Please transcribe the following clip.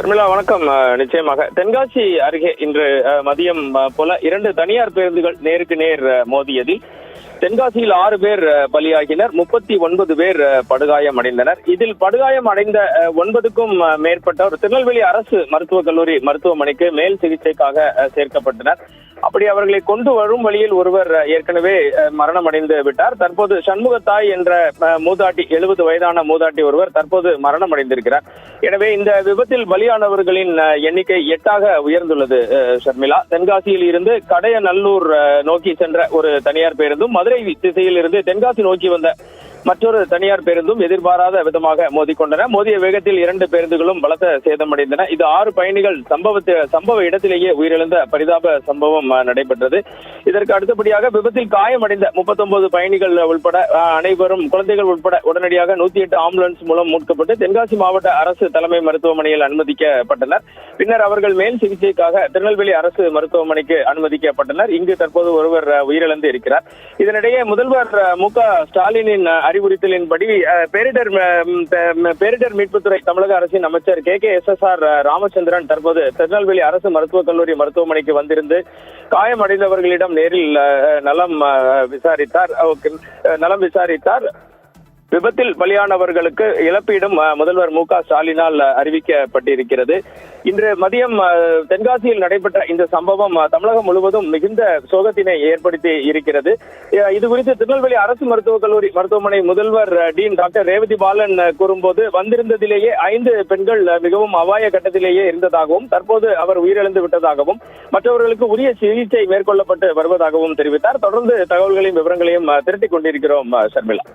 ஷர்மிளா வணக்கம். நிச்சயமாக தென்காசி அருகே இன்று மதியம் போல 2 தனியார் பேருந்துகள் நேருக்கு நேர் மோதியதில் தென்காசியில் 6 பேர் பலியாகினர், 39 பேர் படுகாயம் அடைந்தனர். இதில் படுகாயம் அடைந்த 9க்கும் மேற்பட்டோர் திருநெல்வேலி அரசு மருத்துவக் கல்லூரி மருத்துவமனைக்கு மேல் சிகிச்சைக்காக சேர்க்கப்பட்டனர். அப்படி அவர்களை கொண்டு வரும் வழியில் ஒருவர் ஏற்கனவே மரணம் அடைந்து விட்டார். தற்போது சண்முகத்தாய் என்ற மூதாட்டி, 70 வயதான மூதாட்டி ஒருவர் தற்போது மரணம் அடைந்திருக்கிறார். எனவே இந்த விபத்தில் பலியானவர்களின் எண்ணிக்கை 8ஆக உயர்ந்துள்ளது. ஷர்மிளா, தென்காசியில் இருந்து கடையநல்லூர் நோக்கி சென்ற ஒரு தனியார் பேருந்தும், மதுரை திசையில் இருந்து தென்காசி நோக்கி வந்த மற்றொரு தனியார் பேருந்தும் எதிர்பாராத விதமாக மோதிக்கொண்டன. மோதிய வேகத்தில் 2 பேருந்துகளும் பலத்த சேதமடைந்தன. இது 6 பயணிகள் சம்பவ இடத்திலேயே உயிரிழந்த பரிதாப சம்பவம் நடைபெற்றது. இதற்கு அடுத்தபடியாக விபத்தில் காயமடைந்த 39 பயணிகள் உட்பட அனைவரும், குழந்தைகள் உட்பட உடனடியாக 108 ஆம்புலன்ஸ் மூலம் மீட்கப்பட்டு தென்காசி மாவட்ட அரசு தலைமை மருத்துவமனையில் அனுமதிக்கப்பட்டனர். பின்னர் அவர்கள் மேல் சிகிச்சைக்காக திருநெல்வேலி அரசு மருத்துவமனைக்கு அனுமதிக்கப்பட்டனர். இங்கு தற்போது ஒருவர் உயிரிழந்து இருக்கிறார். இதனிடையே முதல்வர் மு.க. ஸ்டாலினின் அறிவுறுத்தலின்படி பேரிடர் மீட்புத்துறை தமிழக அரசின் அமைச்சர் KKSSR ராமச்சந்திரன் தற்போது திருநெல்வேலி அரசு மருத்துவக் கல்லூரி மருத்துவமனைக்கு வந்திருந்து காயமடைந்தவர்களிடம் நேரில் நலம் விசாரித்தார். விபத்தில் பலியானவர்களுக்கு இழப்பீடும் முதல்வர் மு.க. ஸ்டாலினால் அறிவிக்கப்பட்டிருக்கிறது. இன்று மதியம் தென்காசியில் நடைபெற்ற இந்த சம்பவம் தமிழகம் முழுவதும் மிகுந்த சோகத்தினை ஏற்படுத்தி இருக்கிறது. இதுகுறித்து திருநெல்வேலி அரசு மருத்துவக் கல்லூரி மருத்துவமனை முதல்வர் டீன் டாக்டர் ரேவதி பாலன் கூறும்போது, வந்திருந்ததிலேயே 5 பெண்கள் மிகவும் அபாய கட்டத்திலேயே இருந்ததாகவும், தற்போது அவர் உயிரிழந்து விட்டதாகவும், மற்றவர்களுக்கு உரிய சிகிச்சை மேற்கொள்ளப்பட்டு வருவதாகவும் தெரிவித்தார். தொடர்ந்து தகவல்களையும் விவரங்களையும் திரட்டிக் கொண்டிருக்கிறோம் ஷர்மிளா.